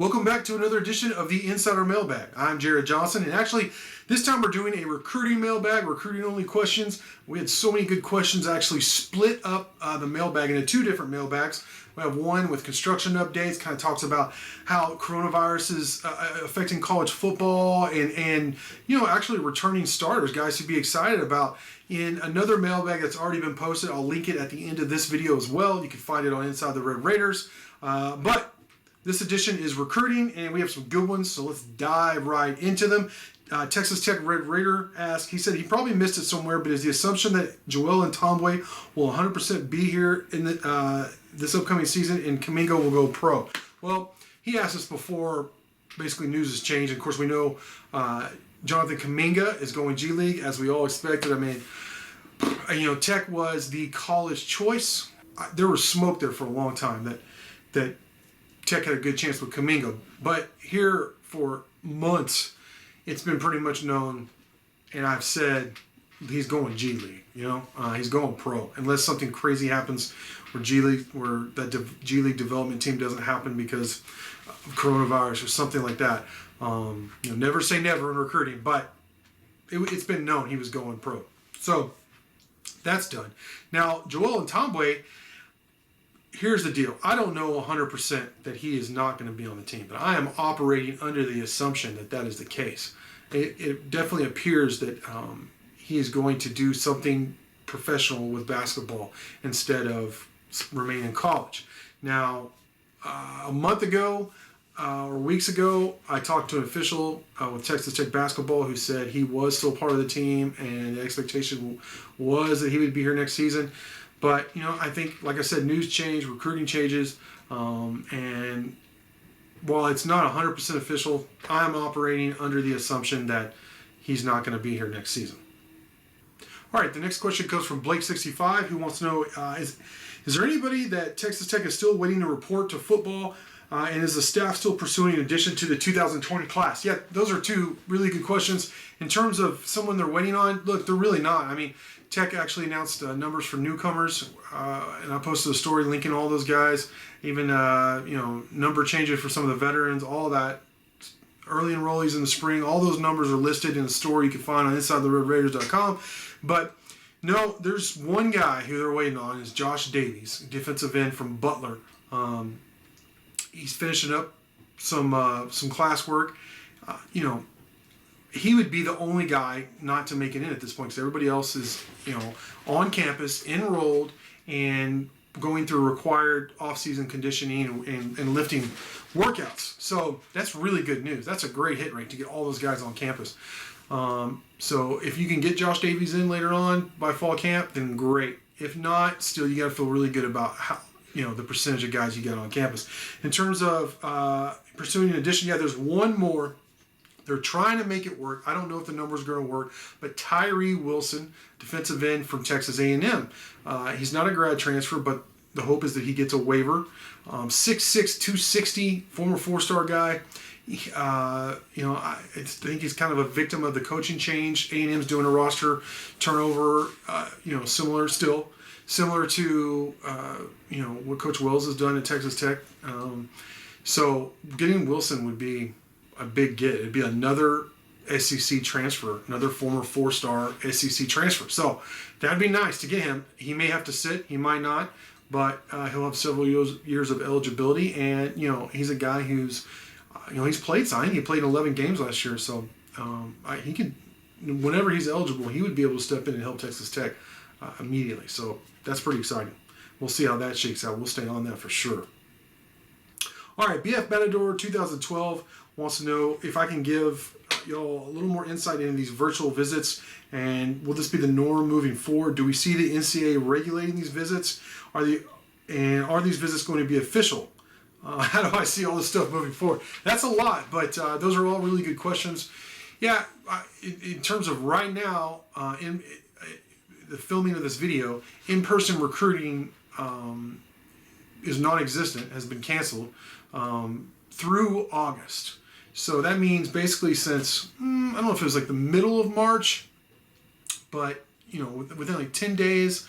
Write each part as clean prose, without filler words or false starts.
Welcome back to another edition of the Insider Mailbag. I'm Jared Johnson, and actually, this time we're doing a recruiting mailbag, recruiting only questions. We had so many good questions, I actually split up the mailbag into two different mailbags. We have one with construction updates, kind of talks about how coronavirus is affecting college football and actually returning starters, guys to be excited about. In another mailbag that's already been posted, I'll link it at the end of this video as well. You can find it on Inside the Red Raiders. But this edition is recruiting, and we have some good ones, so let's dive right into them. Texas Tech Red Raider asked, he said he probably missed it somewhere, but is the assumption that Joel and Tomboy will 100% be here in this upcoming season and Kamingo will go pro? Well, he asked us before basically news has changed. Of course, we know Jonathan Kaminga is going G League, as we all expected. I mean, Tech was the college choice. There was smoke there for a long time that Tech had a good chance with Kaminga, but here for months, it's been pretty much known, and I've said he's going G League. He's going pro, unless something crazy happens where G League development team doesn't happen because of coronavirus or something like that. Never say never in recruiting, but it's been known he was going pro. So that's done. Now, Joel and Tomboy. Here's the deal. I don't know 100% that he is not going to be on the team, but I am operating under the assumption that that is the case. It definitely appears that he is going to do something professional with basketball instead of remain in college. Now, a month ago or weeks ago, I talked to an official with Texas Tech basketball who said he was still part of the team and the expectation was that he would be here next season. But, I think, like I said, news change, recruiting changes, and while it's not 100% official, I'm operating under the assumption that he's not going to be here next season. All right, the next question comes from Blake65, who wants to know, is there anybody that Texas Tech is still waiting to report to football, and is the staff still pursuing in addition to the 2020 class? Yeah, those are two really good questions. In terms of someone they're waiting on, look, they're really not. I mean, Tech actually announced numbers for Newcomers, and I posted a story linking all those guys, even number changes for some of the veterans, all that. Early enrollees in the spring, all those numbers are listed in the story you can find on InsideTheRedRaiders.com. But no, there's one guy who they're waiting on is Josh Davies, defensive end from Butler. He's finishing up some classwork. He would be the only guy not to make it in at this point because everybody else is, on campus, enrolled, and going through required off-season conditioning and lifting workouts. So that's really good news. That's a great hit rate to get all those guys on campus. So if you can get Josh Davies in later on by fall camp, then great. If not, still you got to feel really good about how the percentage of guys you got on campus. In terms of pursuing an addition, there's one more. They're trying to make it work. I don't know if the numbers are going to work, but Tyree Wilson, defensive end from Texas A&M. He's not a grad transfer, but the hope is that he gets a waiver. 6'6", 260, former four-star guy. I think he's kind of a victim of the coaching change. A&M's doing a roster turnover, similar to what Coach Wells has done at Texas Tech. So getting Wilson would be a big get. It'd be another SEC transfer, another former four-star SEC transfer. So that'd be nice to get him. He may have to sit, he might not, but he'll have several years of eligibility. And he's a guy who's, he's played sign. He played 11 games last year, so he could, whenever he's eligible, he would be able to step in and help Texas Tech immediately. So that's pretty exciting. We'll see how that shakes out. We'll stay on that for sure. All right, BF Matador 2012 wants to know if I can give y'all a little more insight into these virtual visits, and will this be the norm moving forward? Do we see the NCAA regulating these visits? Are these visits going to be official? How do I see all this stuff moving forward? That's a lot, but those are all really good questions. Yeah, in terms of right now, in the filming of this video, in-person recruiting is non-existent, has been canceled through August. So that means basically since, I don't know if it was like the middle of March, but within like 10 days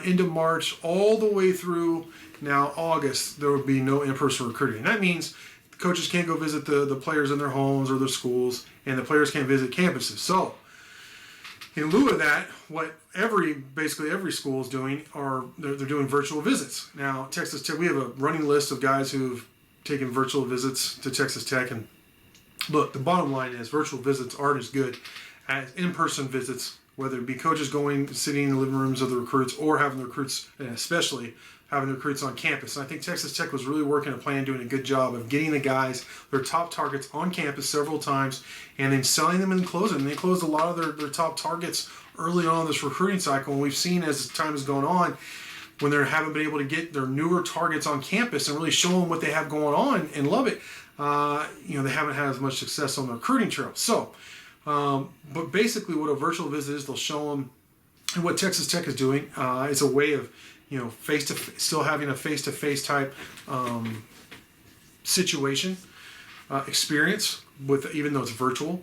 into March, all the way through now August, there will be no in-person recruiting. And that means coaches can't go visit the players in their homes or their schools, and the players can't visit campuses. So in lieu of that, what basically every school is doing they're doing virtual visits. Now, Texas Tech, we have a running list of guys who've taken virtual visits to Texas Tech, and look, the bottom line is virtual visits aren't as good as in-person visits, whether it be coaches sitting in the living rooms of the recruits, or having the recruits, and especially having the recruits on campus. And I think Texas Tech was really working a plan, doing a good job of getting the guys, their top targets, on campus several times, and then selling them and closing them. They closed a lot of their top targets early on in this recruiting cycle, and we've seen as time has gone on, when they haven't been able to get their newer targets on campus and really show them what they have going on and love it, they haven't had as much success on the recruiting trail. So, but basically what a virtual visit is, they'll show them, and what Texas Tech is doing is a way of, still having a face-to-face type situation, experience, even though it's virtual,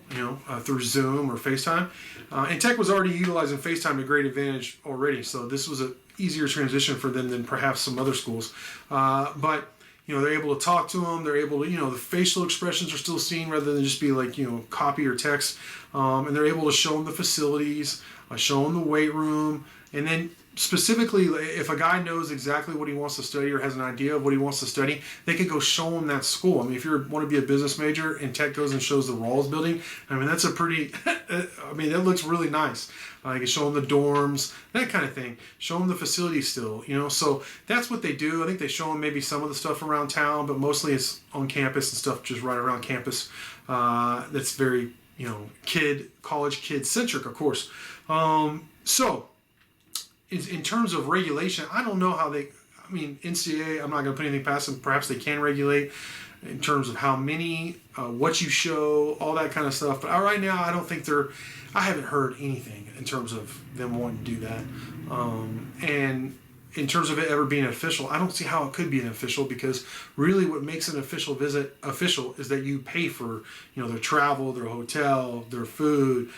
through Zoom or FaceTime. And Tech was already utilizing FaceTime to great advantage already, so this was an easier transition for them than perhaps some other schools. But they're able to talk to them. They're able to, the facial expressions are still seen rather than just be like, copy or text. And they're able to show them the facilities, show them the weight room, and then specifically, if a guy knows exactly what he wants to study or has an idea of what he wants to study, they could go show him that school. I mean, if you want to be a business major and Tech goes and shows the Rawls building, I mean, that's a pretty, that looks really nice. You can show them the dorms, that kind of thing. Show them the facilities still, So that's what they do. I think they show them maybe some of the stuff around town, but mostly it's on campus and stuff just right around campus. That's very, college kid centric, of course. So, in terms of regulation, I don't know how NCAA, I'm not going to put anything past them. Perhaps they can regulate in terms of how many, what you show, all that kind of stuff. But right now, I haven't heard anything in terms of them wanting to do that. And in terms of it ever being official, I don't see how it could be an official, because really what makes an official visit official is that you pay for, their travel, their hotel, their food,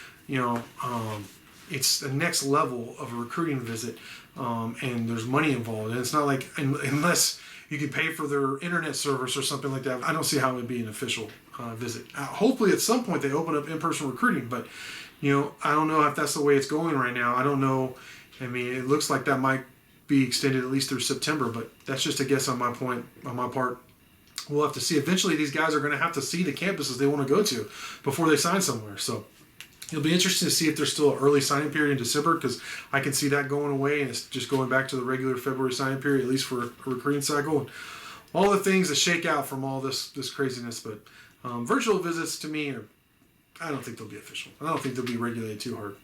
it's the next level of a recruiting visit, and there's money involved. And it's not like, unless you can pay for their internet service or something like that, I don't see how it would be an official visit. Hopefully at some point they open up in-person recruiting, but I don't know if that's the way it's going right now. I don't know. I mean, it looks like that might be extended at least through September, but that's just a guess on my part. We'll have to see. Eventually these guys are going to have to see the campuses they want to go to before they sign somewhere. So it'll be interesting to see if there's still an early signing period in December, because I can see that going away and it's just going back to the regular February signing period, at least for a recruiting cycle, and all the things that shake out from all this craziness. But virtual visits to me I don't think they'll be official. I don't think they'll be regulated too hard.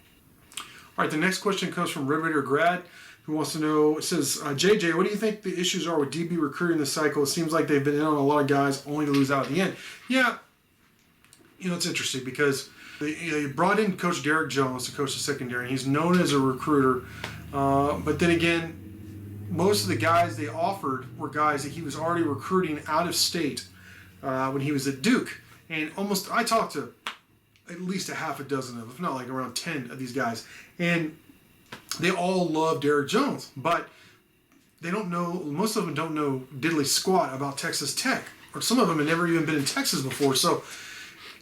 All right, the next question comes from Red Raider Grad, who wants to know, it says, JJ, what do you think the issues are with DB recruiting this cycle? It seems like they've been in on a lot of guys only to lose out at the end. Yeah, it's interesting because they brought in Coach Derek Jones to coach the secondary, and he's known as a recruiter. But then again, most of the guys they offered were guys that he was already recruiting out of state when he was at Duke. And I talked to at least a half a dozen of them, if not like around 10 of these guys. And they all love Derek Jones, but they don't know, most of them don't know diddly squat about Texas Tech, or some of them have never even been in Texas before. So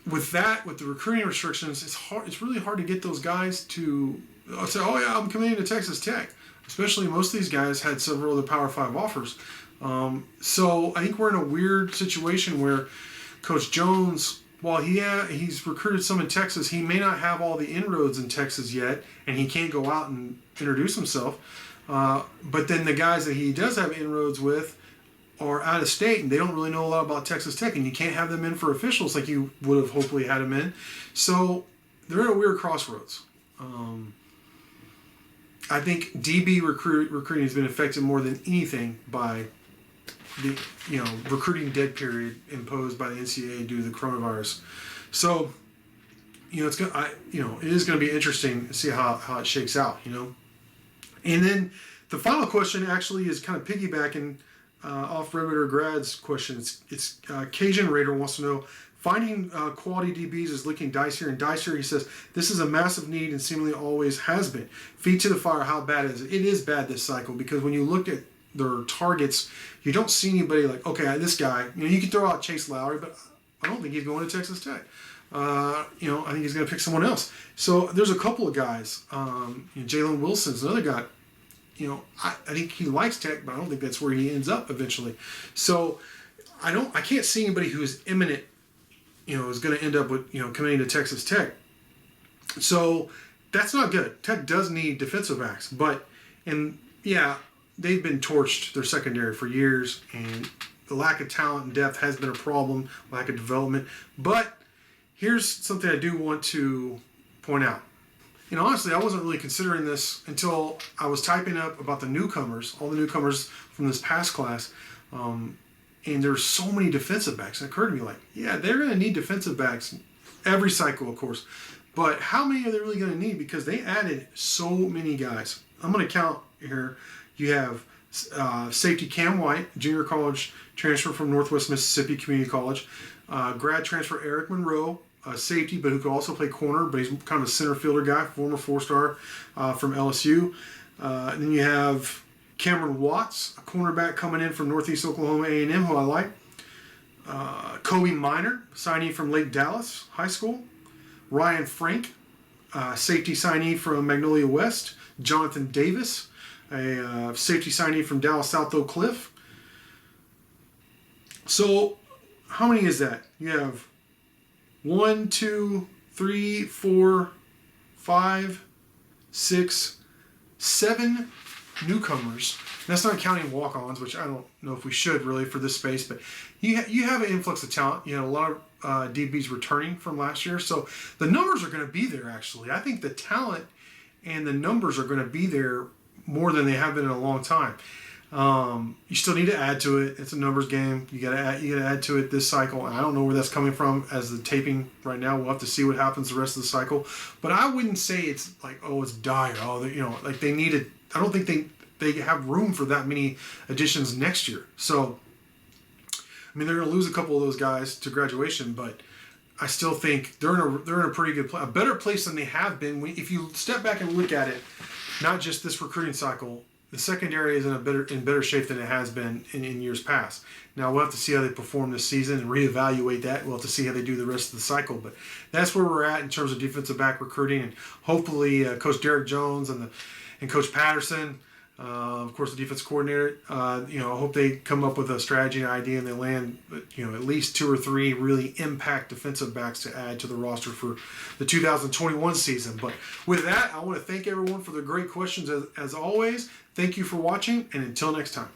with the recruiting restrictions, it's really hard to get those guys to say, oh yeah, I'm committing to Texas Tech. Especially most of these guys had several of the Power 5 offers. So I think we're in a weird situation where Coach Jones, while he's recruited some in Texas, he may not have all the inroads in Texas yet, and he can't go out and introduce himself. But then the guys that he does have inroads with are out of state, and they don't really know a lot about Texas Tech, and you can't have them in for officials like you would have hopefully had them in. So they're at a weird crossroads. I think DB recruiting has been affected more than anything by the recruiting dead period imposed by the NCAA due to the coronavirus. So it is going to be interesting to see how it shakes out. And then the final question actually is kind of piggybacking off Red Raider Grad's question. It's Cajun Raider wants to know, finding quality DBs is looking dicier and dicier. He says, this is a massive need and seemingly always has been. Feet to the fire, how bad is it? It is bad this cycle, because when you look at their targets, you don't see anybody like, okay, this guy, you can throw out Chase Lowry, but I don't think he's going to Texas Tech. I think he's going to pick someone else. So there's a couple of guys. Jalen Wilson's another guy. I think he likes Tech, but I don't think that's where he ends up eventually. So I can't see anybody who is imminent, is going to end up with, committing to Texas Tech. So that's not good. Tech does need defensive backs, they've been torched, their secondary, for years, and the lack of talent and depth has been a problem, lack of development. But here's something I do want to point out. Honestly, I wasn't really considering this until I was typing up about the newcomers, all the newcomers from this past class, and there's so many defensive backs. And it occurred to me, they're going to need defensive backs every cycle, of course. But how many are they really going to need? Because they added so many guys. I'm going to count here. You have safety Cam White, junior college transfer from Northwest Mississippi Community College. Grad transfer Eric Monroe, safety, but who could also play corner, but he's kind of a center fielder guy, former 4-star from LSU. And then you have Cameron Watts, a cornerback coming in from Northeast Oklahoma A&M, who I like. Kobe Minor, signee from Lake Dallas High School. Ryan Frank, safety signee from Magnolia West. Jonathan Davis, a safety signee from Dallas South Oak Cliff. So how many is that? You have 1, 2, 3, 4, 5, 6, 7 newcomers. And that's not counting walk-ons, which I don't know if we should really for this space, but you have an influx of talent. You have a lot of DBs returning from last year, so the numbers are going to be there. Actually, I think the talent and the numbers are going to be there more than they have been in a long time. You still need to add to it. It's a numbers game. You got to add to it this cycle. And I don't know where that's coming from as the taping right now. We'll have to see what happens the rest of the cycle. But I wouldn't say it's like, it's dire. They needed. I don't think they have room for that many additions next year. So, they're going to lose a couple of those guys to graduation, but I still think they're in a pretty good place, a better place than they have been. If you step back and look at it, not just this recruiting cycle, the secondary is in better shape than it has been in years past. Now we'll have to see how they perform this season and reevaluate that. We'll have to see how they do the rest of the cycle, but that's where we're at in terms of defensive back recruiting, and hopefully Coach Derek Jones and Coach Patterson, of course the defense coordinator, I hope they come up with a strategy and idea and they land, at least 2 or 3 really impact defensive backs to add to the roster for the 2021 season. But with that, I want to thank everyone for their great questions as always. Thank you for watching, and until next time.